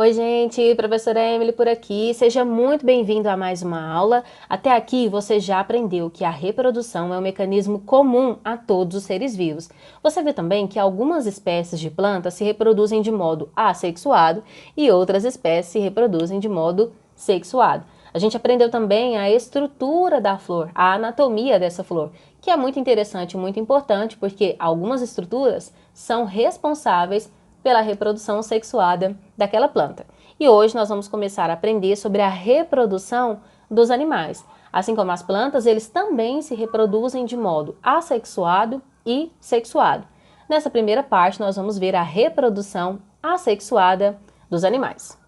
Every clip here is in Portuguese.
Oi, gente, professora Emily por aqui. Seja muito bem-vindo a mais uma aula. Até aqui você já aprendeu que a reprodução é um mecanismo comum a todos os seres vivos. Você viu também que algumas espécies de plantas se reproduzem de modo assexuado e outras espécies se reproduzem de modo sexuado. A gente aprendeu também a estrutura da flor, a anatomia dessa flor, que é muito interessante e muito importante porque algumas estruturas são responsáveis pela reprodução sexuada daquela planta. E hoje nós vamos começar a aprender sobre a reprodução dos animais. Assim como as plantas, eles também se reproduzem de modo assexuado e sexuado. Nessa primeira parte, nós vamos ver a reprodução assexuada dos animais.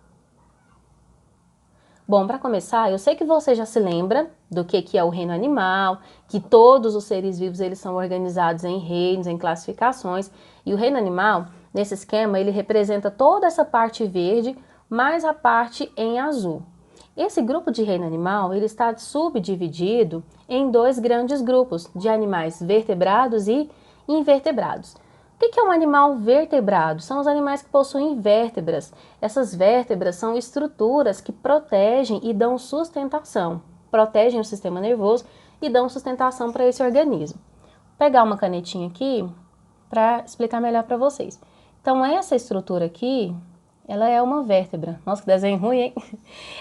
Bom, para começar, eu sei que você já se lembra do que é o reino animal, que todos os seres vivos eles são organizados em reinos, em classificações, e o reino animal, nesse esquema, ele representa toda essa parte verde, mais a parte em azul. Esse grupo de reino animal, ele está subdividido em dois grandes grupos de animais vertebrados e invertebrados. O que é um animal vertebrado? São os animais que possuem vértebras. Essas vértebras são estruturas que protegem e dão sustentação. Protegem o sistema nervoso e dão sustentação para esse organismo. Vou pegar uma canetinha aqui para explicar melhor para vocês. Então, essa estrutura aqui, ela é uma vértebra. Nossa, que desenho ruim, hein?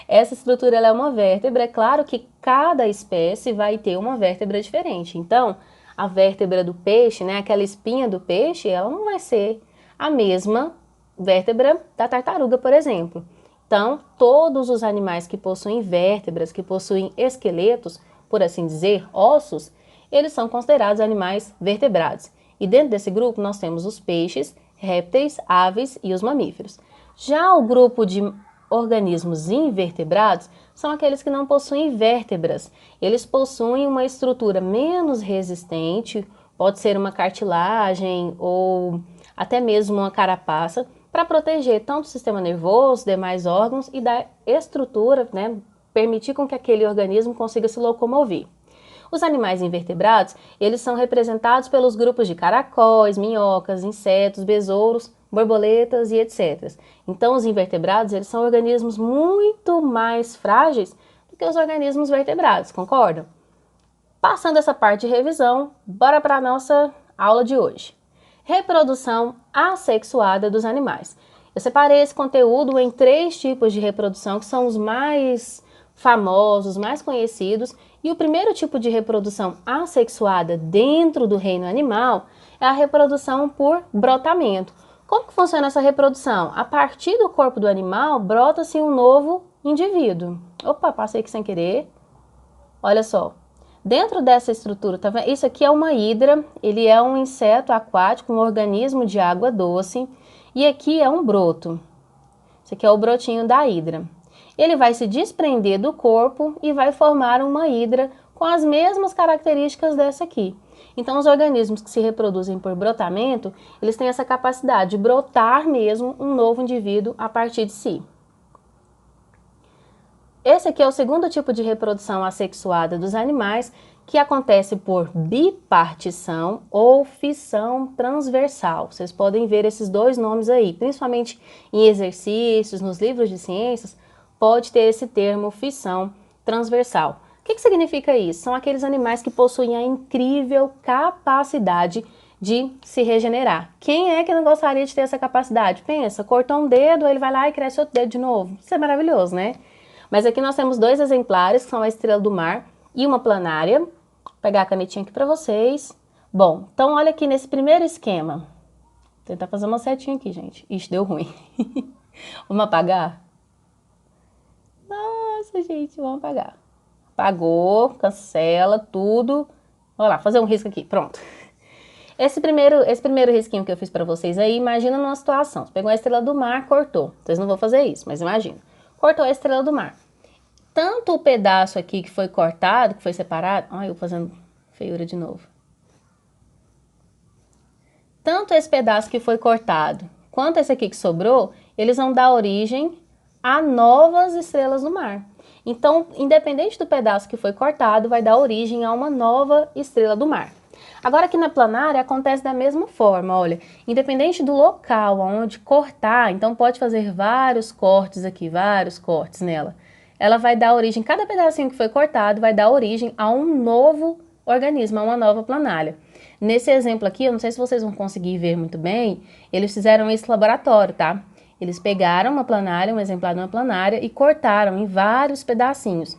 Essa estrutura ela é uma vértebra. É claro que cada espécie vai ter uma vértebra diferente. Então, a vértebra do peixe, né, aquela espinha do peixe, ela não vai ser a mesma vértebra da tartaruga, por exemplo. Então, todos os animais que possuem vértebras, que possuem esqueletos, por assim dizer, ossos, eles são considerados animais vertebrados. E dentro desse grupo nós temos os peixes, répteis, aves e os mamíferos. Já o grupo de organismos invertebrados são aqueles que não possuem vértebras. Eles possuem uma estrutura menos resistente, pode ser uma cartilagem ou até mesmo uma carapaça, para proteger tanto o sistema nervoso, demais órgãos e da estrutura, né, permitir com que aquele organismo consiga se locomover. Os animais invertebrados, eles são representados pelos grupos de caracóis, minhocas, insetos, besouros, borboletas e etc. Então, os invertebrados, eles são organismos muito mais frágeis do que os organismos vertebrados, concordam? Passando essa parte de revisão, bora para a nossa aula de hoje. Reprodução assexuada dos animais. Eu separei esse conteúdo em 3 tipos de reprodução que são os mais famosos, mais conhecidos, e o primeiro tipo de reprodução assexuada dentro do reino animal é a reprodução por brotamento. Como que funciona essa reprodução? A partir do corpo do animal, brota-se um novo indivíduo. Opa, passei aqui sem querer. Olha só. Dentro dessa estrutura, tá vendo? Isso aqui é uma hidra, ele é um inseto aquático, um organismo de água doce, e aqui é um broto. Esse aqui é o brotinho da hidra. Ele vai se desprender do corpo e vai formar uma hidra com as mesmas características dessa aqui. Então, os organismos que se reproduzem por brotamento, eles têm essa capacidade de brotar mesmo um novo indivíduo a partir de si. Esse aqui é o segundo tipo de reprodução assexuada dos animais, que acontece por bipartição ou fissão transversal. Vocês podem ver esses dois nomes aí, principalmente em exercícios, nos livros de ciências, pode ter esse termo fissão transversal. O que significa isso? São aqueles animais que possuem a incrível capacidade de se regenerar. Quem é que não gostaria de ter essa capacidade? Pensa, cortou um dedo, ele vai lá e cresce outro dedo de novo. Isso é maravilhoso, né? Mas aqui nós temos 2 exemplares, que são a estrela do mar e uma planária. Vou pegar a canetinha aqui para vocês. Bom, então olha aqui nesse primeiro esquema. Vou tentar fazer uma setinha aqui, gente. Ixi, deu ruim. Vamos apagar? Nossa, gente, vamos apagar. Apagou, cancela tudo. Olha lá, fazer um risco aqui, pronto. Esse primeiro risquinho que eu fiz para vocês aí, imagina numa situação. Você pegou a estrela do mar, cortou. Vocês não vão fazer isso, mas imagina. Cortou a estrela do mar. Tanto o pedaço aqui que foi cortado, que foi separado... Ai, eu fazendo feiura de novo. Tanto esse pedaço que foi cortado, quanto esse aqui que sobrou, eles vão dar origem a novas estrelas do mar. Então, independente do pedaço que foi cortado, vai dar origem a uma nova estrela do mar. Agora aqui na planária acontece da mesma forma, olha, independente do local onde cortar, então pode fazer vários cortes aqui, vários cortes nela. Ela vai dar origem, cada pedacinho que foi cortado vai dar origem a um novo organismo, a uma nova planária. Nesse exemplo aqui, eu não sei se vocês vão conseguir ver muito bem, eles fizeram esse laboratório, tá? Eles pegaram uma planária, um exemplar de uma planária e cortaram em vários pedacinhos.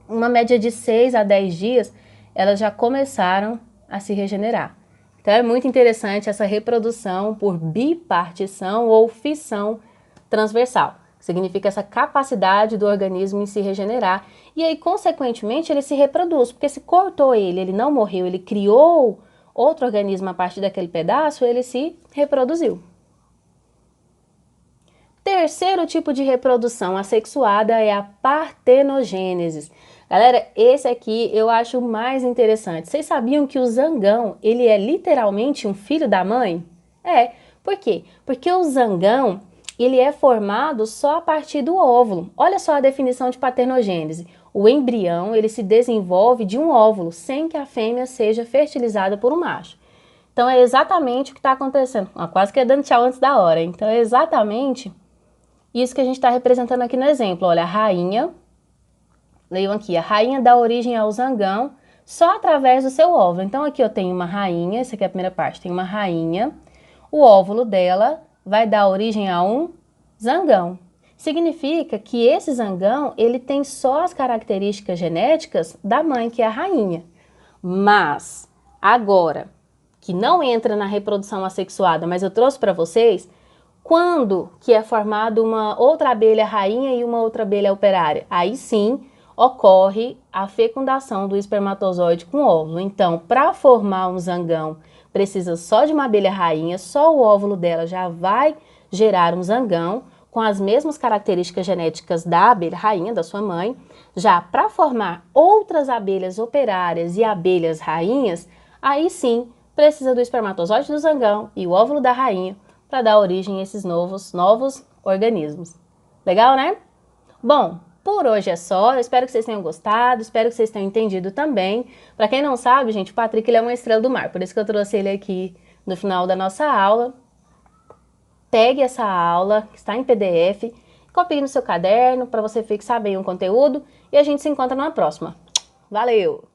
Uma média de 6 a 10 dias, elas já começaram a se regenerar. Então é muito interessante essa reprodução por bipartição ou fissão transversal. Significa essa capacidade do organismo em se regenerar. E aí, consequentemente, ele se reproduz. Porque se cortou ele não morreu, ele criou outro organismo a partir daquele pedaço, ele se reproduziu. Terceiro tipo de reprodução assexuada é a partenogênese. Galera, esse aqui eu acho o mais interessante. Vocês sabiam que o zangão, ele é literalmente um filho da mãe? É. Por quê? Porque o zangão, ele é formado só a partir do óvulo. Olha só a definição de partenogênese. O embrião, ele se desenvolve de um óvulo, sem que a fêmea seja fertilizada por um macho. Então é exatamente o que está acontecendo. Quase que dando tchau antes da hora, hein? Então é exatamente isso que a gente está representando aqui no exemplo. Olha, a rainha, leiam aqui, a rainha dá origem ao zangão só através do seu óvulo. Então aqui eu tenho uma rainha, essa aqui é a primeira parte, tem uma rainha, o óvulo dela vai dar origem a um zangão. Significa que esse zangão, ele tem só as características genéticas da mãe, que é a rainha. Mas, agora, que não entra na reprodução assexuada, mas eu trouxe para vocês, quando que é formado uma outra abelha rainha e uma outra abelha operária? Aí sim ocorre a fecundação do espermatozoide com óvulo. Então, para formar um zangão, precisa só de uma abelha rainha, só o óvulo dela já vai gerar um zangão com as mesmas características genéticas da abelha rainha, da sua mãe. Já para formar outras abelhas operárias e abelhas rainhas, aí sim precisa do espermatozoide do zangão e o óvulo da rainha para dar origem a esses novos organismos. Legal, né? Bom, por hoje é só. Eu espero que vocês tenham gostado, espero que vocês tenham entendido também. Para quem não sabe, gente, o Patrick ele é uma estrela do mar, por isso que eu trouxe ele aqui no final da nossa aula. Pegue essa aula, que está em PDF, copie no seu caderno para você fixar bem o conteúdo e a gente se encontra na próxima. Valeu!